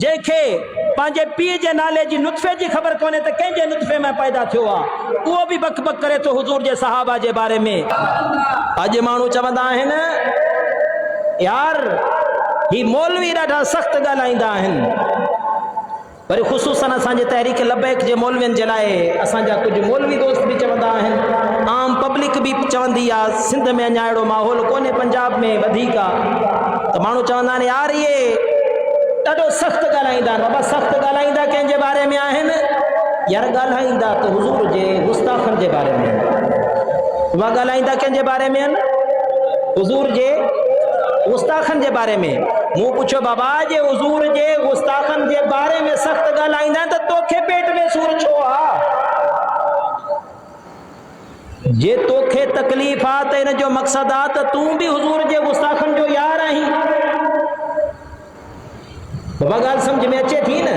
जैखे पांजे पीर जे नाले जी नुत्फे जी खबर कोने त कंहिंजे नुत्फे में पैदा थियो आहे उहो बि बक बक करे तो हुजूर जे सहाबा जे बारे में। अॼु माण्हू चवंदा आहिनि यार ही मौलवी ॾाढा सख़्त ॻाल्हाईंदा आहिनि, वरी ख़ुसूसन असांजे तहरीक लबैक जे मौलवियुनि जे लाइ असांजा कुझु मौलवी दोस्त बि चवंदा आहिनि, आम पब्लिक बि चवंदी आहे। सिंध में अञा अहिड़ो माहौल कोन्हे, पंजाब में वधीक आहे त माण्हू चवंदा आहिनि यार इहे ॾाढो सख़्त ॻाल्हाईंदा आहिनि। बाबा सख़्त ॻाल्हाईंदा कंहिंजे बारे में आहिनि यार? ॻाल्हाईंदा त हुजूर जे गुस्ताखनि जे बारे में आहिनि। उहा ॻाल्हाईंदा कंहिंजे बारे में आहिनि? हुजूर जे गुस्ताखनि जे बारे में। मूं पुछियो बाबा जे हुजूर जे गुस्ताखनि जे बारे में सख़्त ॻाल्हाईंदा त तोखे पेट में सूर छो आहे? जे तोखे तकलीफ़ आहे त इन जो मक़सदु आहे त तूं बि हुजूर जे गुस्ताखनि जो यार आहीं। बाबा ॻाल्हि सम्झ में अचे थी न?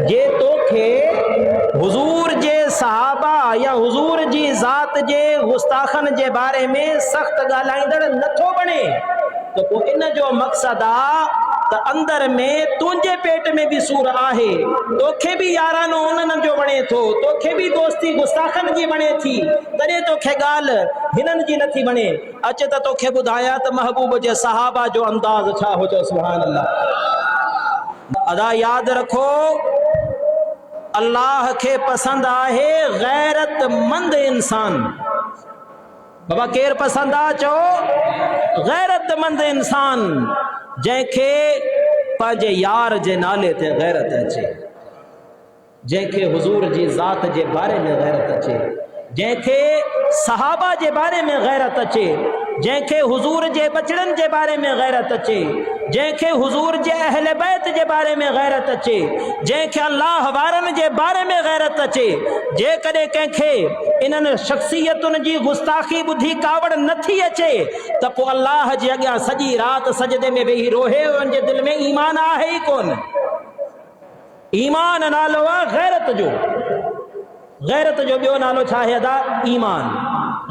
जे तोखे हुजूर जे सहाबा या हुजूर जी ज़ात जे गुस्ताखनि जे बारे में सख़्त ॻाल्हाईंदड़ नथो बणे त पोइ इन जो मक़सदु आहे त अंदर में तुंहिंजे पेट में बि सूर आहे, तोखे बि यारानो उन्हनि जो वणे थो, तोखे बि दोस्ती गुस्ताखनि जी वणे थी, तॾहिं तोखे ॻाल्हि हिननि जी नथी वणे। अचे त तोखे ॿुधायां त महबूब जे सहाबा जो अंदाज़ छा हुजो। सुभान अल्लाह। अदा याद रखो, अल्लाह के पसंद आहे गैरतमंद इंसान। बाबा केर पसंद आ? चो गैरतमंद इंसान, जैखे पंहिंजे यार जे नाले ते गैरत अचे, जैखे हुजूर जी ज़ात जे बारे में गैरत अचे, जैखे सहाबा जे बारे में गैरत अचे, जैखे हुजूर जे बचड़नि जे बारे में गैरत अचे, जैखे हुजूर जे अहले बैत जे बारे में गैरत अचे, जैखे अल्लाह वारनि जे बारे में गैरत अचे। जेकॾहिं कंहिंखे इन्हनि शख्सियतुनि जी गुस्ताखी ॿुधी कावड़ नथी अचे त पोइ अल्लाह जे अॻियां सॼी राति सजदे में वेही रोहे, उनजे दिलि में ईमान आहे ई कोन। ईमान नालो आहे गैरत जो। गैरत जो ॿियो नालो छा आहे? अदा ईमान।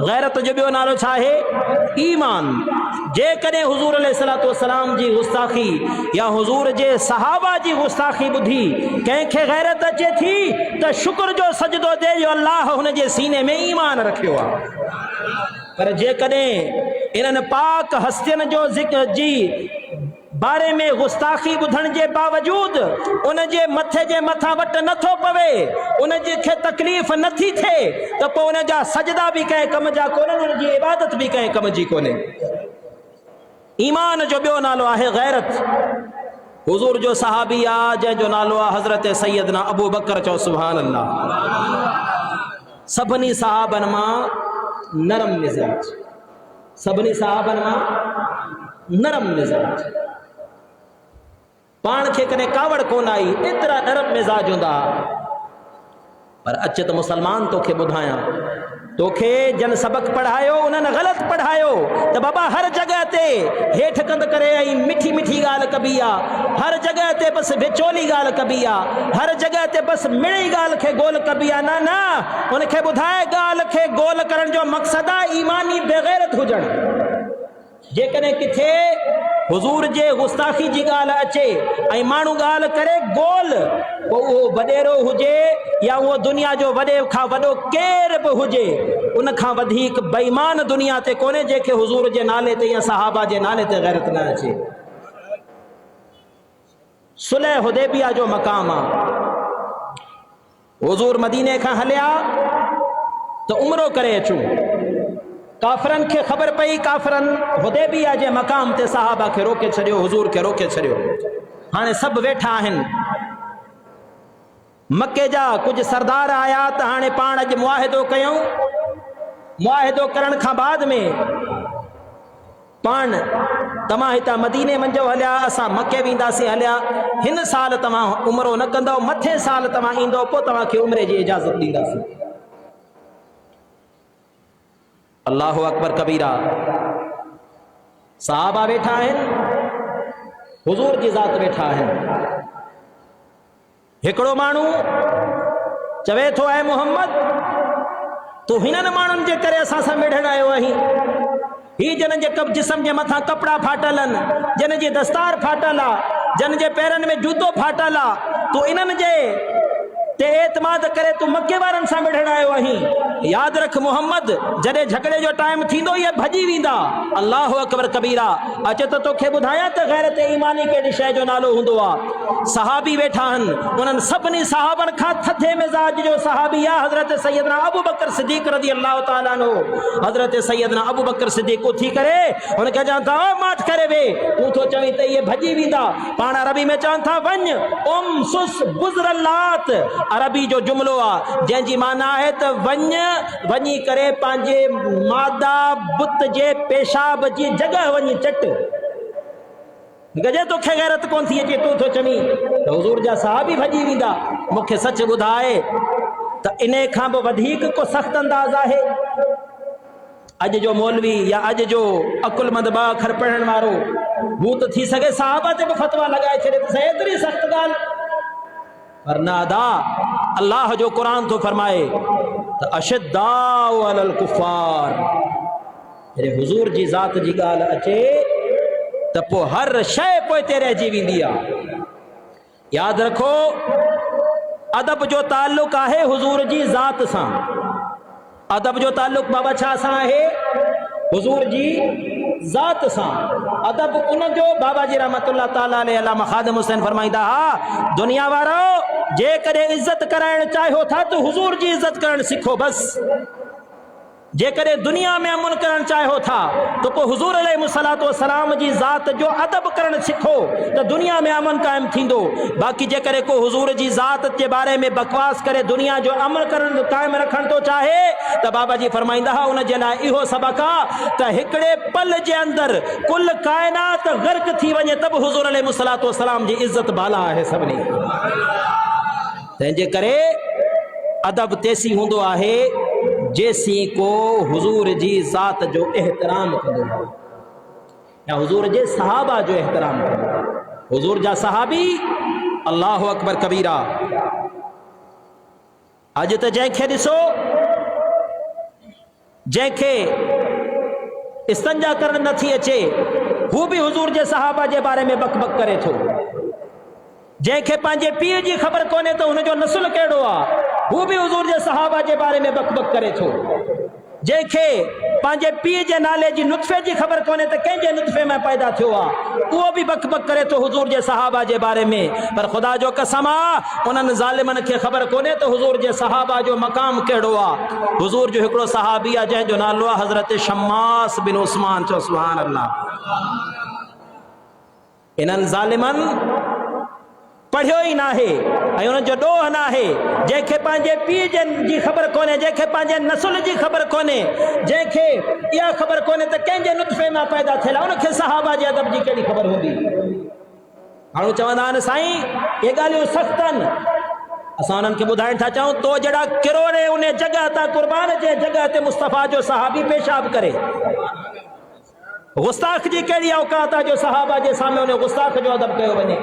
गैरत जो ॿियो नालो छा आहे? ईमान। जेकॾहिं हुजूर अलैहिस्सलातु वस्सलाम जी गुस्ताखी या हुजूर जे सहाबा जी गुस्ताखी ॿुधी कंहिंखे गैरत अचे थी त शुक्र जो सजदो दे जो अल्लाह हुन जे सीने में ईमान रखियो आहे। पर जेकॾहिं इन्हनि पाक हस्तियुनि जो ज़िक्र जी बारे में गुस्ताखी ॿुधण जे बावजूद उन जे मथे जे मथां वट नथो पवे, उन जे खे तकलीफ़ नथी थिए त पोइ उन जा सजदा बि कंहिं कम जा कोन्हनि, उन जी इबादत बि कंहिं कम जी कोन्हे। ईमान जो ॿियो नालो आहे गैरत। हुजूर जो सहाबी आहे जंहिंजो नालो आहे हज़रत सैयदना अबू बकर। चओ सुभान अल्लाह। सभिनी सहाबनि मां नरम मिज़ाज, सभिनी सहाबनि मां नरम मिज़ाज। पाण खे कॾहिं कावड़ कोन आई, एतिरा नरम मिज़ाज हूंदा। पर अच त मुसलमान तोखे ॿुधायां, तोखे जन सबक पढ़ायो उन्हनि ग़लति पढ़ायो त बाबा हर जॻह ते हेठि कंद करे ऐं मिठी मिठी ॻाल्हि कबी आहे, हर जॻह ते बसि विचोली ॻाल्हि कबी आहे, हर जॻह ते बसि मिड़ी ॻाल्हि खे गोल कबी आहे। न न, उनखे ॿुधाए ॻाल्हि खे गोल करण जो मक़सदु आहे ईमानी बेग़ैरत हुजणु। जेकॾहिं किथे हुजूर जे गुस्ताखी जी ॻाल्हि अचे ऐं माण्हू ॻाल्हि करे गोल, पोइ उहो वॾेरो हुजे या उहो दुनिया जो वॾे खां वॾो केर बि हुजे, उन खां वधीक बेईमान दुनिया ते कोन्हे जंहिंखे हुजूर जे नाले ते या सहाबा जे नाले ते गैरत न अचे। सुलह हुदैबिया जो मक़ाम आहे। हुजूर मदीने खां हलिया त उमरो करे अचूं। काफ़रनि खे ख़बर पई, काफ़रनि हुदैबिया जे मक़ाम ते सहाबा खे रोके छॾियो, हुजूर खे रोके छॾियो। हाणे सभु वेठा आहिनि। मके जा कुझु सरदार आया त हाणे पाण अॼु मुआहिदो कयूं। मुआहिदो करण खां बाद में पाण तव्हां हितां मदीने मंझो हलिया, असां मके वेंदासीं हलिया, हिन साल तव्हां उमरो न कंदव, मथे साल तव्हां ईंदव, पोइ तव्हांखे उमिरे जी इजाज़त ॾींदासीं। अल्लाहु अकबर कबीरा। सहाबा वेठा आहिनि, हुजूर जी ज़ात वेठा आहिनि। हिकिड़ो माण्हू चवे थो, ऐ मोहम्मद, तूं हिननि माण्हुनि जे करे असां सां मिड़ण आयो आहीं। ही जन जे जिस्म जे मथां कपड़ा फाटल आहिनि, जन जी दस्तार फाटल आहे, जन जे पेरनि में जूतो फाटल आ तू इन्हनि जे ते एतमाद करे तू मक्के वारनि सां मिढ़ण आयो आहीं। याद रख मोहम्मद जॾहिं झगड़े जो टाइम थींदो ये भॼी वेंदा। अल्लाह अकबर कबीरा। अचे त तोखे ॿुधायां त गैरत ईमानी कहिड़ी शइ जो नालो हूंदो आहे। सहाबी वेठा आहिनि, उन्हनि सभिनी सहाबनि खां थधे मिज़ाज जो सहाबी आहे हज़रत सैयदना अबू बकर सिद्दीक़ रज़ी अल्लाह ताला अन्हु। हज़रत सैयदना अबू बकर सिद्दीक़ उथी करे हुनखे चवनि था ओ माठ करे वे, तूं थो चवीं त इहे भॼी वेंदा। पाण अरबी में चवनि था वञ उम सुस गुज़रलात, अरबी जो जुमलो आहे जंहिंजी माना आहे त वञी करे पंहिंजे मादा बुत जे पेशाब जी जगह वञी चट। गजे तोखे गैरत कोन थी अचे, तूं थो चवीं त हुज़ूर जा सहाबी भॼी वेंदा। मूंखे सच ॿुधाए त इन खां बि वधीक को सख़्त अंदाज़ आहे। अॼु जो मौलवी या अॼु जो अकुलमंद ॿ अखर पढ़ण वारो हू त थी सघे सहाबा ते बि फतवा लॻाए छॾे त एतिरी सख़्त ॻाल्हि। पर न अदा अल्लाह जो क़ुरान तो फरमाए त अशद्दाउ अलल कुफ़ार। अरे हुजूर जी ज़ात जी ॻाल्हि अचे त पोइ हर शइ पोइ ते रहिजी वेंदी आहे। यादि रखो अदब जो ताल्लुक़ आहे हुजूर जी ज़ात सां। अदब जो ताल्लुक़ बाबा छा सां आहे? हुजूर जी ज़ात सां। अदब उन जो बाबा जी रहमतुल्लाह ताला अलैहि अल्लामा खादिम हुसैन फरमाईंदा हा दुनिया वारो जे कॾहिं इज़त कराइण चाहियो था तो हुजूर जी इज़त करण सिखो बस। जे कॾहिं दुनिया में अमन करण चाहियो था तो पोइ हुजूर अलैहिस्सलातु वस्सलाम जी ज़ात जो अदब करण सिखो त दुनिया में अमन कायम थींदो। बाक़ी जे करे को हुजूर जी ज़ात जे बारे में बकवास करे दुनिया जो अमन करण कायम रखण तो चाहे त बाबा जी फरमाईंदा हा उन जे लाइ इहो सबक़ आहे त हिकिड़े पल जे अंदर कुल कायनात गर्क थी वञे तब हुजूर अलैहिस्सलातु वस्सलाम जी इज़त बाला आहे सभिनी। तंहिंजे करे अदब तेसी हूंदो आहे जेसी को हुजूर जी ज़ात जो एहतराम कंदो या हुजूर जे सहाबा जो एहतराम कंदो। हुजूर जा सहाबी अल्लाह अकबर कबीरा। अॼु त जंहिंखे ॾिसो जंहिंखे इस्तंजा करण नथी अचे हू बि हुजूर जे सहाबा जे बारे में बक बक करे थो। जंहिंखे पंहिंजे पीउ जी ख़बर कोन्हे त हुनजो नस्ल कहिड़ो आहे हू बि हुजूर जे सहाबा जे बारे में बक बक करे थो। जंहिंखे पंहिंजे पीउ जे नाले जी नुत्फ़े जी ख़बर कोन्हे त कंहिंजे नुत्फ़े में पैदा थियो आहे उहो बि बक बक करे थो हुजूर जे सहाबा जे बारे में। पर ख़ुदा जो कसम आहे उन्हनि ज़ालिमनि खे ख़बर कोन्हे त हुजूर जे सहाबा जो मक़ाम कहिड़ो आहे। हुजूर जो हिकिड़ो सहाबी आहे जंहिंजो नालो आहे हज़रत शम्मास बिन उस्मान। चओ सुभान अल्लाह। इन्हनि ज़ालिमनि पढ़ियो ई नाहे ऐं उन जो ॾोह नाहे। जंहिंखे पंहिंजे पीउ जी ख़बर कोन्हे, जंहिंखे पंहिंजे नस्ल जी ख़बर कोन्हे, जंहिंखे इहा ख़बर कोन्हे त कंहिंजे नुत्फ़े मां पैदा थियल आहे उनखे सहाबा जे अदब जी कहिड़ी ख़बर हूंदी। माण्हू चवंदा आहिनि साईं इहे ॻाल्हियूं सख़्त आहिनि। असां उन्हनि खे ॿुधाइण था चाहियूं तो जहिड़ा किरोड़े उन जॻह तां क़ुर्बान जे जॻह ते मुस्तफ़ा जो सहाबी पेशाब करे। गुस्ताख जी कहिड़ी औकात आहे जो सहाबा जे साम्हूं उन गुस्ताख जो अदब कयो वञे।